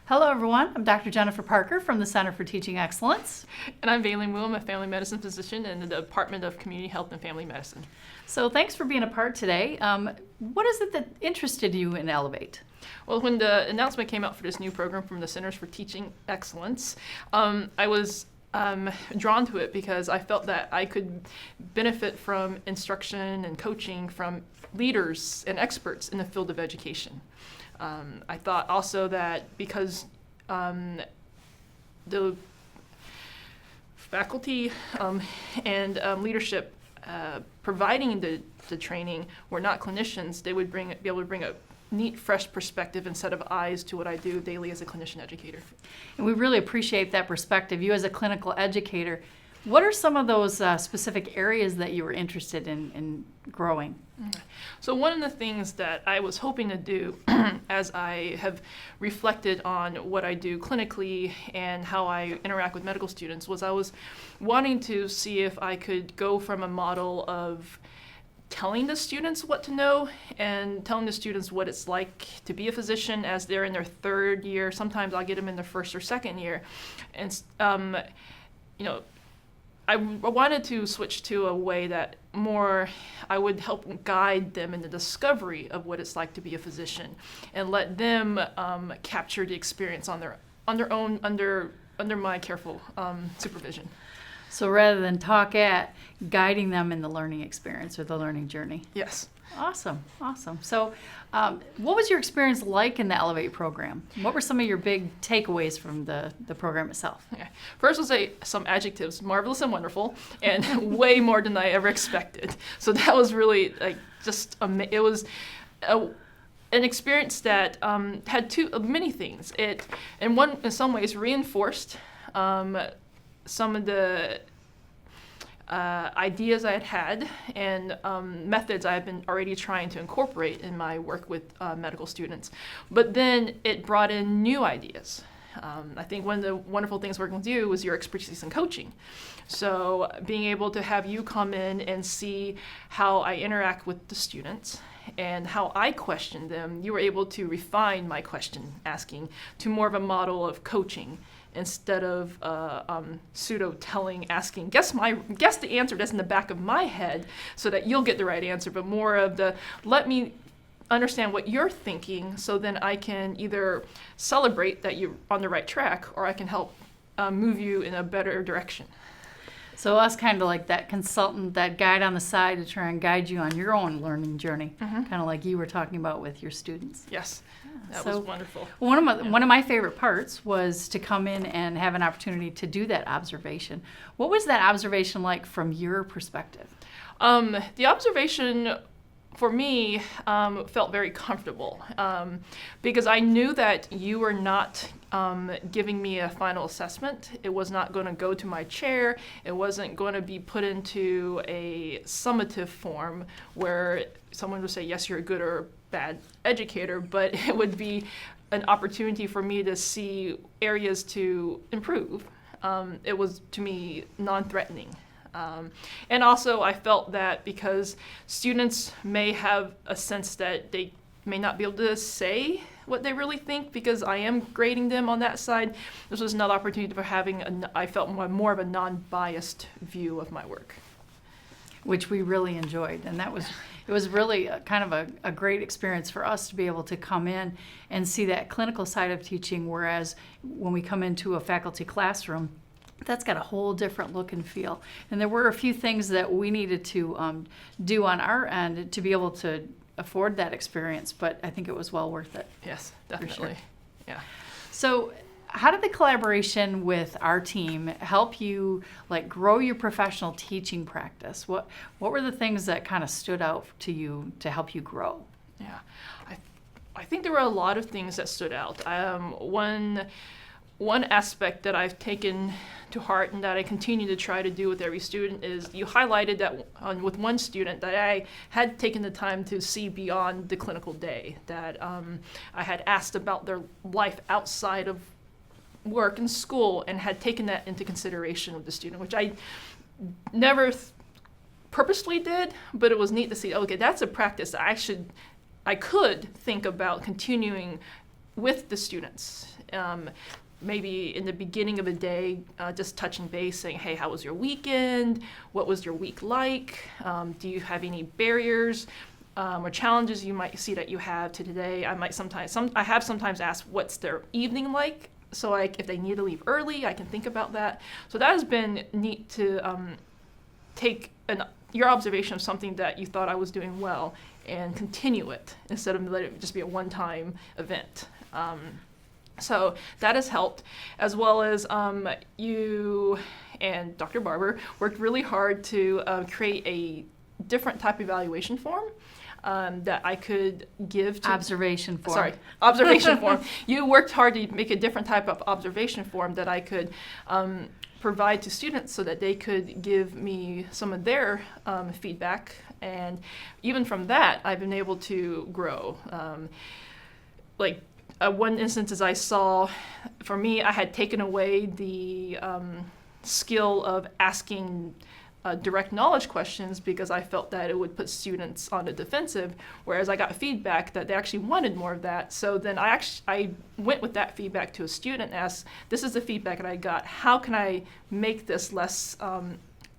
Hello everyone, I'm Dr. Jennifer Parker from the Center for Teaching Excellence. And I'm Velyn. I'm a family medicine physician in the Department of Community Health and Family Medicine. So thanks for being a part today. What is it that interested you in Elevate? Well, when the announcement came out for this new program from the Centers for Teaching Excellence, I was drawn to it because I felt that I could benefit from instruction and coaching from leaders and experts in the field of education. I thought also that because the faculty and leadership providing the training were not clinicians, they would be able to bring a neat, fresh perspective and set of eyes to what I do daily as a clinician educator. And we really appreciate that perspective. You as a clinical educator, what are some of those specific areas that you were interested in growing? So one of the things that I was hoping to do as I have reflected on what I do clinically and how I interact with medical students was I was wanting to see if I could go from a model of telling the students what to know and telling the students what it's like to be a physician as they're in their third year. Sometimes I'll get them in their first or second year. And, I wanted to switch to a way that more I would help guide them in the discovery of what it's like to be a physician and let them capture the experience on their own under my careful supervision. So rather than talk at, guiding them in the learning experience or the learning journey. Yes. Awesome. So what was your experience like in the Elevate program? What were some of your big takeaways from the program itself? Okay. First, we'll say some adjectives: marvelous and wonderful, and way more than I ever expected. So that was really it was an experience that had many things. It, in some ways, reinforced some of the ideas I had and methods I have been already trying to incorporate in my work with medical students. But then it brought in new ideas. I think one of the wonderful things working with you was your expertise in coaching. So being able to have you come in and see how I interact with the students and how I question them, you were able to refine my question asking to more of a model of coaching instead of pseudo-telling, asking, guess the answer that's in the back of my head so that you'll get the right answer, but more of the, let me understand what you're thinking so then I can either celebrate that you're on the right track or I can help move you in a better direction. So us kind of like that consultant, that guide on the side to try and guide you on your own learning journey, kind of like you were talking about with your students. Yes. That was wonderful. One of my favorite parts was to come in and have an opportunity to do that observation. What was that observation like from your perspective? The observation for me felt very comfortable because I knew that you were not giving me a final assessment. It was not going to go to my chair. It wasn't going to be put into a summative form where someone would say, yes, you're a good or bad educator, but it would be an opportunity for me to see areas to improve. It was, to me, non-threatening. And also I felt that because students may have a sense that they may not be able to say what they really think because I am grading them on that side, this was another opportunity for having, I felt more of a non-biased view of my work. Which we really enjoyed, and it was really kind of a great experience for us to be able to come in and see that clinical side of teaching, whereas when we come into a faculty classroom, that's got a whole different look and feel. And there were a few things that we needed to do on our end to be able to afford that experience, but I think it was well worth it. Yes, definitely. Sure. Yeah. So how did the collaboration with our team help you grow your professional teaching practice? What were the things that kind of stood out to you to help you grow? Yeah, I think there were a lot of things that stood out. One aspect that I've taken to heart and that I continue to try to do with every student is you highlighted that with one student that I had taken the time to see beyond the clinical day, that I had asked about their life outside of work and school and had taken that into consideration with the student, which I never purposely did, but it was neat to see, okay, that's a practice that I could think about continuing with the students. Maybe in the beginning of the day, just touching base, saying, hey, how was your weekend? What was your week like? Do you have any barriers or challenges you might see that you have to today? I have sometimes asked what's their evening like, so if they need to leave early, I can think about that. So that has been neat to take your observation of something that you thought I was doing well and continue it instead of letting it just be a one-time event. So that has helped, as well as you and Dr. Barber worked really hard to create a different type of evaluation form that I could give to... Observation form. Sorry, observation form. You worked hard to make a different type of observation form that I could provide to students so that they could give me some of their feedback. And even from that, I've been able to grow. One instance is I saw, for me, I had taken away the skill of asking direct knowledge questions because I felt that it would put students on the defensive, whereas I got feedback that they actually wanted more of that. So then I went with that feedback to a student and asked, this is the feedback that I got. How can I make this less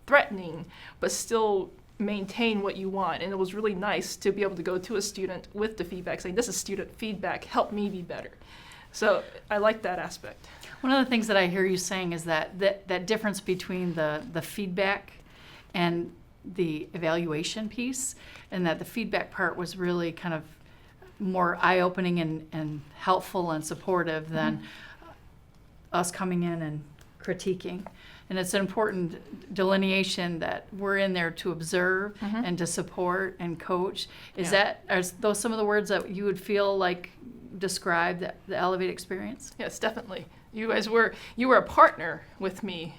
threatening, but still maintain what you want? And it was really nice to be able to go to a student with the feedback saying, this is student feedback, help me be better. So I like that aspect. One of the things that I hear you saying is that difference between the feedback and the evaluation piece, and that the feedback part was really kind of more eye-opening and helpful and supportive than us coming in and critiquing. And it's an important delineation that we're in there to observe and to support and coach. Are those some of the words that you would feel like describe the Elevate experience? Yes, definitely. You were a partner with me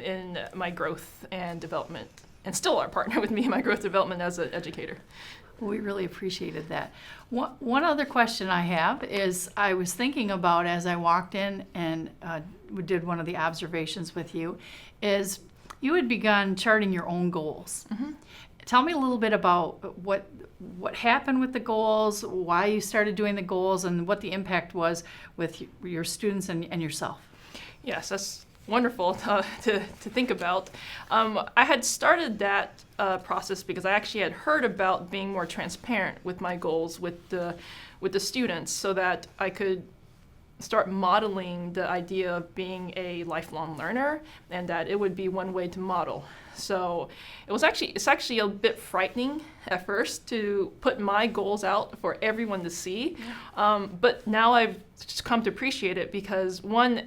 in my growth and development, and still are a partner with me in my growth development as an educator. We really appreciated that. One other question I have is, I was thinking about as I walked in and we did one of the observations with you, is you had begun charting your own goals. Tell me a little bit about what happened with the goals, why you started doing the goals, and what the impact was with your students and yourself. Yes, that's wonderful to think about. I had started that process because I actually had heard about being more transparent with my goals with the students, so that I could start modeling the idea of being a lifelong learner, and that it would be one way to model. So it's actually a bit frightening at first to put my goals out for everyone to see, but now I've just come to appreciate it because, one,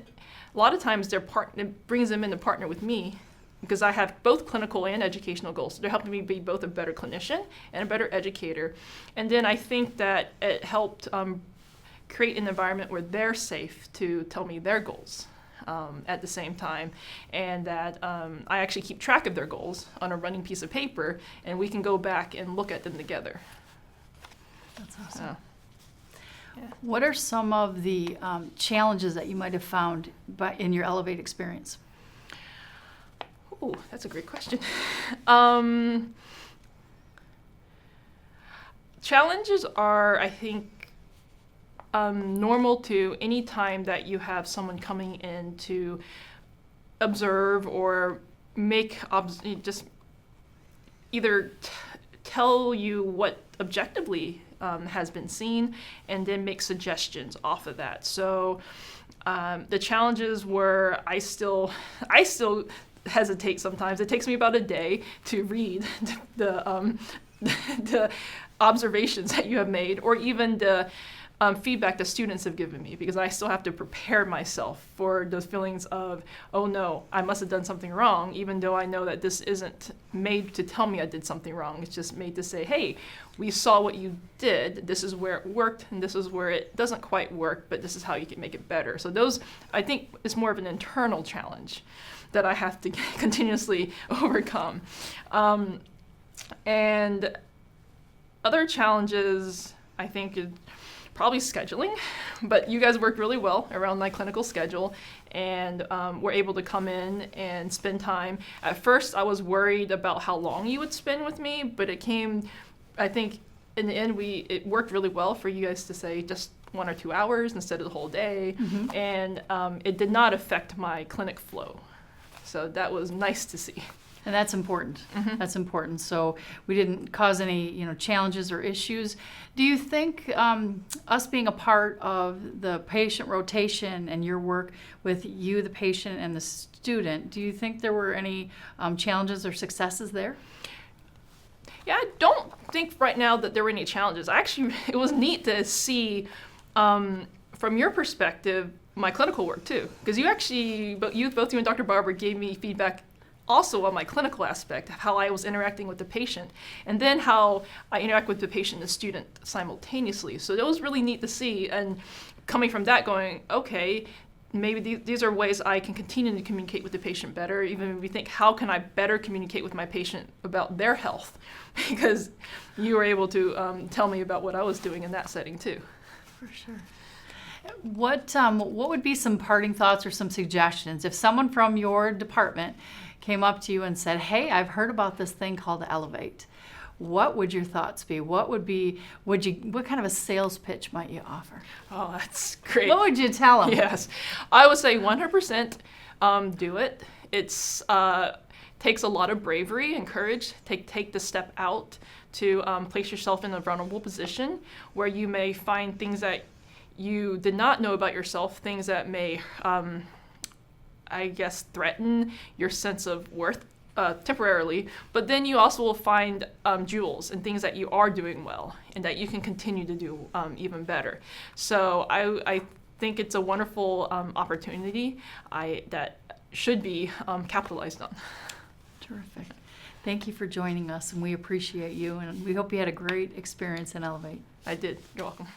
a lot of times it brings them in to partner with me because I have both clinical and educational goals. So they're helping me be both a better clinician and a better educator. And then I think that it helped create an environment where they're safe to tell me their goals at the same time, and that I actually keep track of their goals on a running piece of paper, and we can go back and look at them together. That's awesome. What are some of the challenges that you might have found in your Elevate experience? Oh, that's a great question. Challenges are, I think, normal to any time that you have someone coming in to observe or make just either tell you what objectively has been seen and then make suggestions off of that. So the challenges were I still hesitate sometimes. It takes me about a day to read the observations that you have made, or even the feedback the students have given me, because I still have to prepare myself for those feelings of, oh no, I must have done something wrong, even though I know that this isn't made to tell me I did something wrong. It's just made to say, hey, we saw what you did, this is where it worked, and this is where it doesn't quite work, but this is how you can make it better. So those, I think, is more of an internal challenge that I have to continuously overcome. And other challenges, I think, probably scheduling, but you guys worked really well around my clinical schedule and were able to come in and spend time. At first, I was worried about how long you would spend with me, but it came, I think, in the end, it worked really well for you guys to say, just 1 or 2 hours instead of the whole day, and it did not affect my clinic flow. So that was nice to see. And that's important. That's important. So we didn't cause any, challenges or issues. Do you think us being a part of the patient rotation and your work with you, the patient, and the student, do you think there were any challenges or successes there? Yeah, I don't think right now that there were any challenges. Actually, it was neat to see from your perspective my clinical work too, because both you and Dr. Barber gave me feedback also on my clinical aspect, how I was interacting with the patient, and then how I interact with the patient and the student simultaneously. So it was really neat to see, and coming from that going, okay, maybe these are ways I can continue to communicate with the patient better, even if we think, how can I better communicate with my patient about their health? Because you were able to tell me about what I was doing in that setting too. For sure. What would be some parting thoughts or some suggestions if someone from your department came up to you and said, hey, I've heard about this thing called Elevate? What would your thoughts be? What kind of a sales pitch might you offer? Oh, that's great. What would you tell them? Yes, I would say 100% do it. It's takes a lot of bravery and courage. Take the step out to place yourself in a vulnerable position where you may find things that you did not know about yourself, things that may, threaten your sense of worth temporarily, but then you also will find jewels and things that you are doing well and that you can continue to do even better. So I think it's a wonderful opportunity that should be capitalized on. Terrific. Thank you for joining us, and we appreciate you, and we hope you had a great experience in Elevate. I did. You're welcome.